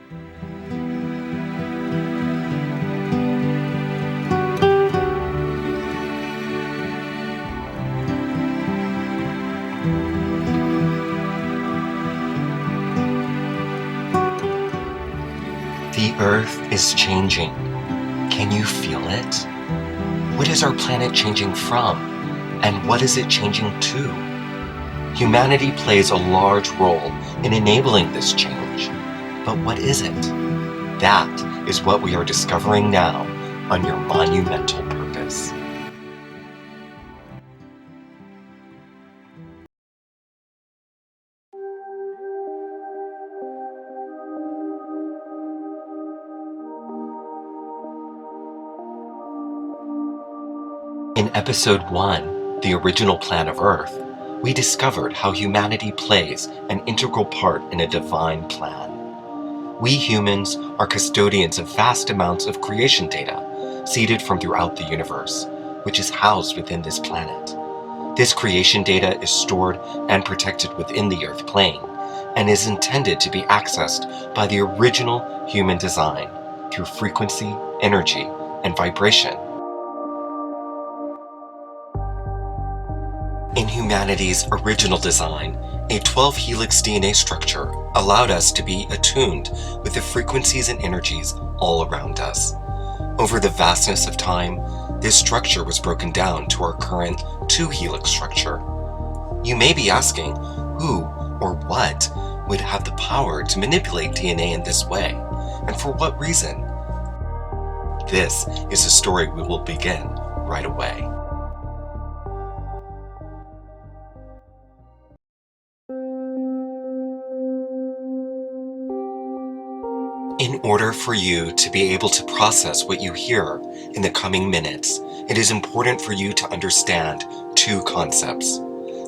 The Earth is changing. Can you feel it? What is our planet changing from? And what is it changing to? Humanity plays a large role in enabling this change. But what is it? That is what we are discovering now on your Monumental Purpose. In Episode 1, The Original Plan of Earth, we discovered how humanity plays an integral part in a divine plan. We humans are custodians of vast amounts of creation data seeded from throughout the universe, which is housed within this planet. This creation data is stored and protected within the Earth plane and is intended to be accessed by the original human design through frequency, energy, and vibration. In humanity's original design, a 12-helix DNA structure allowed us to be attuned with the frequencies and energies all around us. Over the vastness of time, this structure was broken down to our current 2-helix structure. You may be asking, who or what would have the power to manipulate DNA in this way, and for what reason? This is a story we will begin right away. In order for you to be able to process what you hear in the coming minutes, it is important for you to understand two concepts.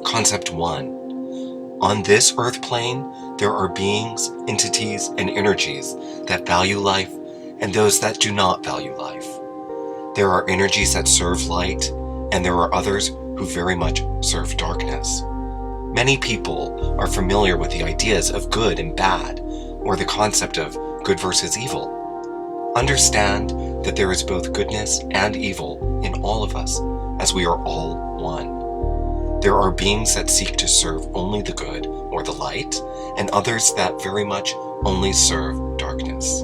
Concept 1. On this earth plane, there are beings, entities, and energies that value life and those that do not value life. There are energies that serve light, and there are others who very much serve darkness. Many people are familiar with the ideas of good and bad, or the concept of good versus evil. Understand that there is both goodness and evil in all of us, as we are all one. There are beings that seek to serve only the good or the light, and others that very much only serve darkness.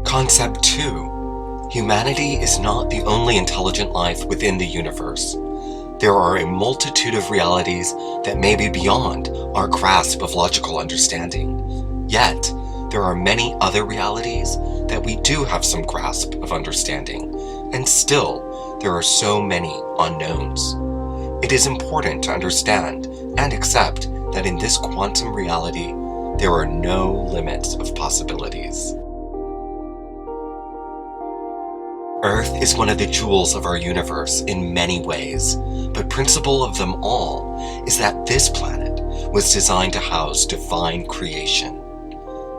Concept 2. Humanity is not the only intelligent life within the universe. There are a multitude of realities that may be beyond our grasp of logical understanding. Yet, there are many other realities that we do have some grasp of understanding, and still, there are so many unknowns. It is important to understand and accept that in this quantum reality, there are no limits of possibilities. Earth is one of the jewels of our universe in many ways, but principal of them all is that this planet was designed to house divine creation.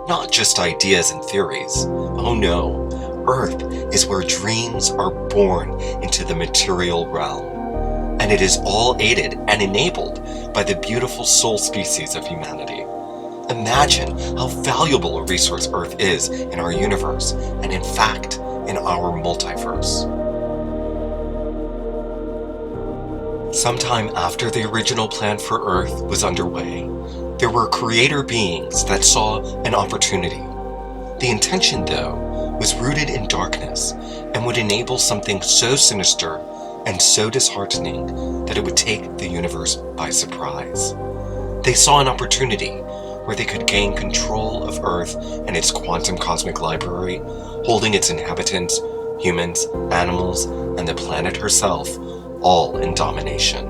Not just ideas and theories. Oh no, Earth is where dreams are born into the material realm. And it is all aided and enabled by the beautiful soul species of humanity. Imagine how valuable a resource Earth is in our universe, and in fact, in our multiverse. Sometime after the original plan for Earth was underway, there were creator beings that saw an opportunity. The intention, though, was rooted in darkness and would enable something so sinister and so disheartening that it would take the universe by surprise. They saw an opportunity where they could gain control of Earth and its quantum cosmic library, holding its inhabitants, humans, animals, and the planet herself, all in domination.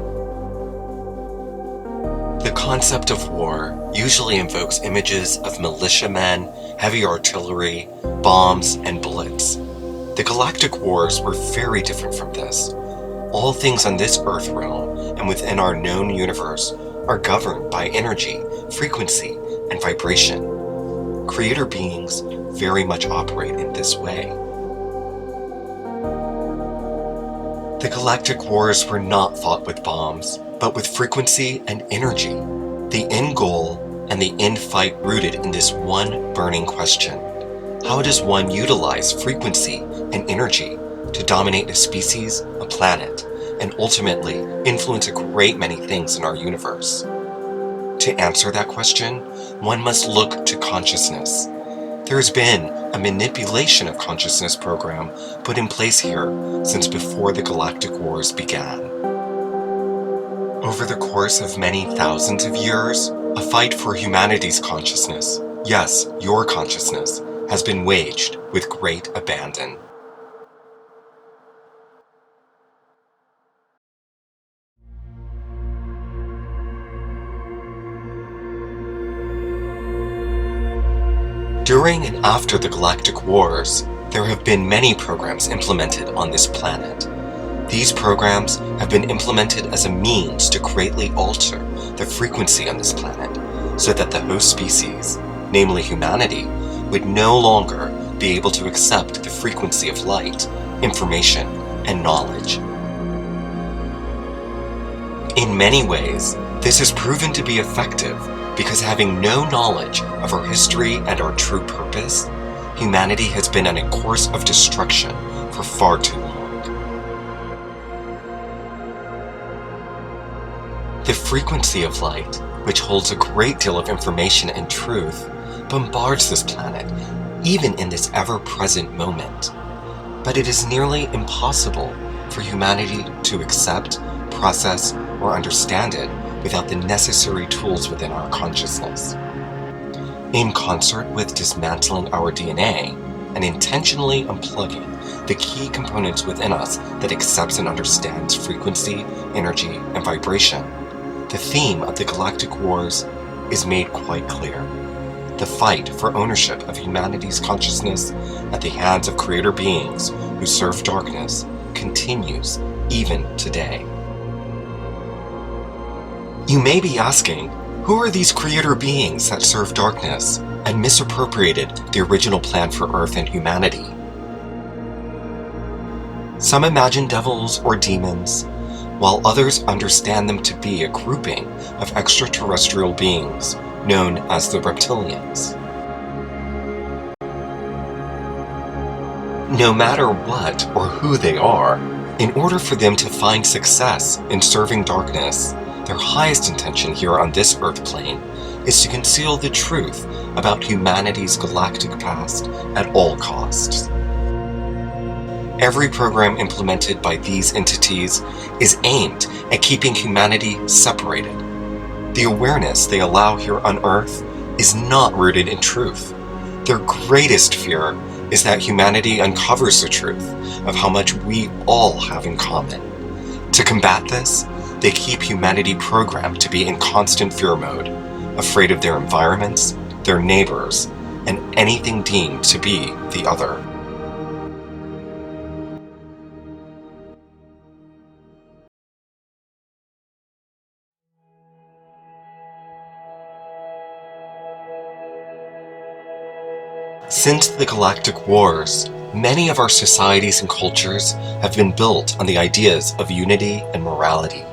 The concept of war usually invokes images of militiamen, heavy artillery, bombs, and bullets. The Galactic Wars were very different from this. All things on this Earth realm and within our known universe are governed by energy, frequency, and vibration. Creator beings very much operate in this way. The Galactic Wars were not fought with bombs, but with frequency and energy. The end goal and the end fight rooted in this one burning question. How does one utilize frequency and energy to dominate a species, a planet, and ultimately influence a great many things in our universe? To answer that question, one must look to consciousness. There has been a manipulation of consciousness program put in place here since before the Galactic Wars began. Over the course of many thousands of years, a fight for humanity's consciousness, yes, your consciousness, has been waged with great abandon. During and after the Galactic Wars, there have been many programs implemented on this planet. These programs have been implemented as a means to greatly alter the frequency on this planet so that the host species, namely humanity, would no longer be able to accept the frequency of light, information, and knowledge. In many ways, this has proven to be effective because having no knowledge of our history and our true purpose, humanity has been on a course of destruction for far too long. The frequency of light, which holds a great deal of information and truth, bombards this planet, even in this ever-present moment. But it is nearly impossible for humanity to accept, process, or understand it without the necessary tools within our consciousness. In concert with dismantling our DNA and intentionally unplugging the key components within us that accepts and understands frequency, energy, and vibration, the theme of the Galactic Wars is made quite clear. The fight for ownership of humanity's consciousness at the hands of creator beings who serve darkness continues even today. You may be asking, who are these creator beings that serve darkness and misappropriated the original plan for Earth and humanity? Some imagine devils or demons, while others understand them to be a grouping of extraterrestrial beings known as the reptilians. No matter what or who they are, in order for them to find success in serving darkness, their highest intention here on this Earth plane is to conceal the truth about humanity's galactic past at all costs. Every program implemented by these entities is aimed at keeping humanity separated. The awareness they allow here on Earth is not rooted in truth. Their greatest fear is that humanity uncovers the truth of how much we all have in common. To combat this, they keep humanity programmed to be in constant fear mode, afraid of their environments, their neighbors, and anything deemed to be the other. Since the Galactic Wars, many of our societies and cultures have been built on the ideas of unity and morality.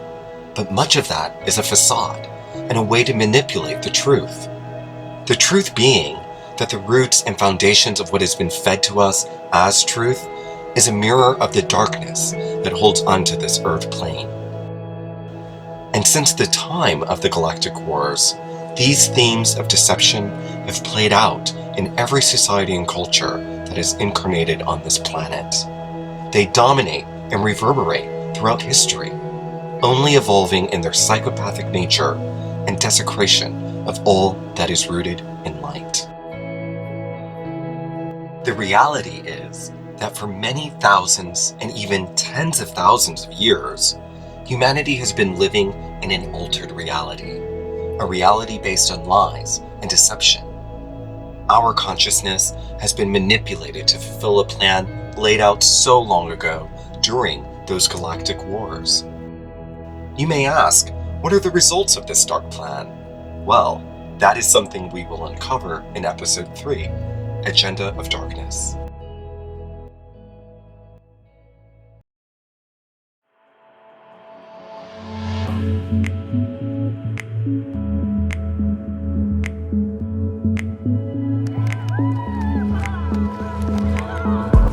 But much of that is a facade and a way to manipulate the truth. The truth being that the roots and foundations of what has been fed to us as truth is a mirror of the darkness that holds onto this Earth plane. And since the time of the Galactic Wars, these themes of deception have played out in every society and culture that is incarnated on this planet. They dominate and reverberate throughout history, only evolving in their psychopathic nature and desecration of all that is rooted in light. The reality is that for many thousands and even tens of thousands of years, humanity has been living in an altered reality, a reality based on lies and deception. Our consciousness has been manipulated to fulfill a plan laid out so long ago during those galactic wars. You may ask, what are the results of this dark plan? Well, that is something we will uncover in episode 3, Agenda of Darkness.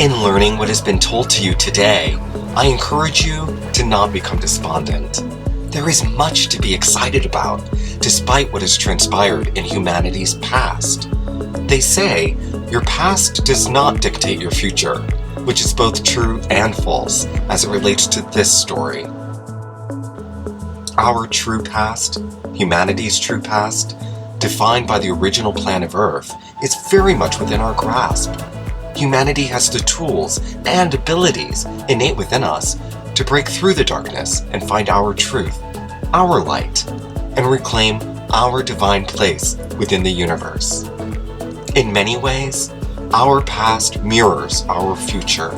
In learning what has been told to you today, I encourage you to not become despondent. There is much to be excited about, despite what has transpired in humanity's past. They say, your past does not dictate your future, which is both true and false as it relates to this story. Our true past, humanity's true past, defined by the original plan of Earth, is very much within our grasp. Humanity has the tools and abilities innate within us to break through the darkness and find our truth, our light, and reclaim our divine place within the universe. In many ways, our past mirrors our future,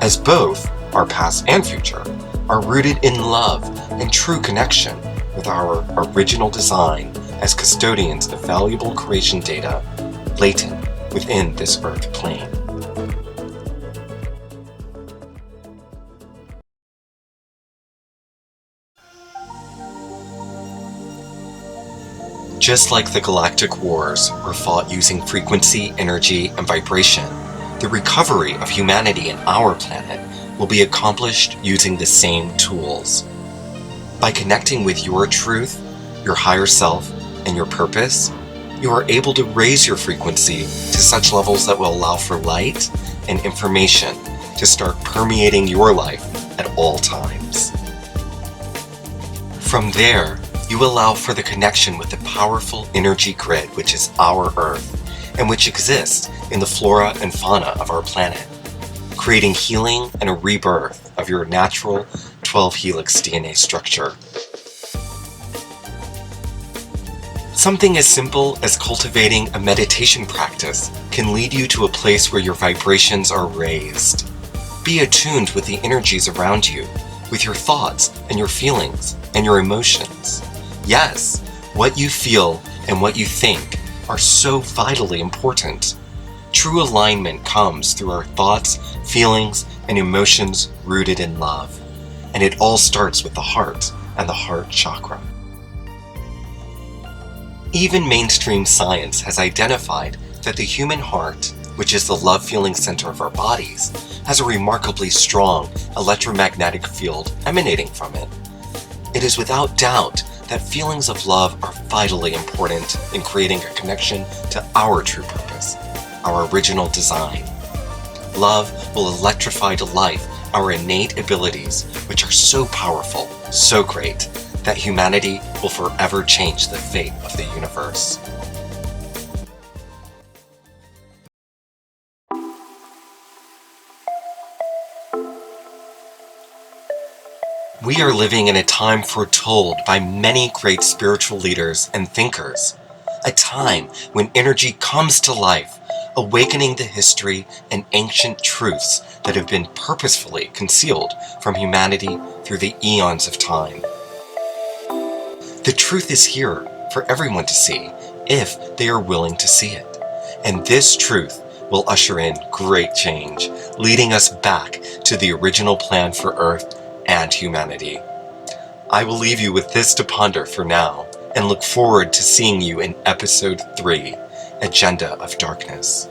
as both our past and future are rooted in love and true connection with our original design as custodians of valuable creation data latent within this Earth plane. Just like the Galactic Wars were fought using frequency, energy, and vibration, the recovery of humanity and our planet will be accomplished using the same tools. By connecting with your truth, your higher self, and your purpose, you are able to raise your frequency to such levels that will allow for light and information to start permeating your life at all times. From there, you allow for the connection with the powerful energy grid which is our Earth, and which exists in the flora and fauna of our planet, creating healing and a rebirth of your natural 12-helix DNA structure. Something as simple as cultivating a meditation practice can lead you to a place where your vibrations are raised. Be attuned with the energies around you, with your thoughts and your feelings and your emotions. Yes, what you feel and what you think are so vitally important. True alignment comes through our thoughts, feelings, and emotions rooted in love. And it all starts with the heart and the heart chakra. Even mainstream science has identified that the human heart, which is the love-feeling center of our bodies, has a remarkably strong electromagnetic field emanating from it. It is without doubt that feelings of love are vitally important in creating a connection to our true purpose, our original design. Love will electrify to life our innate abilities, which are so powerful, so great, that humanity will forever change the fate of the universe. We are living in a time foretold by many great spiritual leaders and thinkers, a time when energy comes to life, awakening the history and ancient truths that have been purposefully concealed from humanity through the eons of time. The truth is here for everyone to see, if they are willing to see it. And this truth will usher in great change, leading us back to the original plan for Earth and humanity. I will leave you with this to ponder for now, and look forward to seeing you in Episode 3, Agenda of Darkness.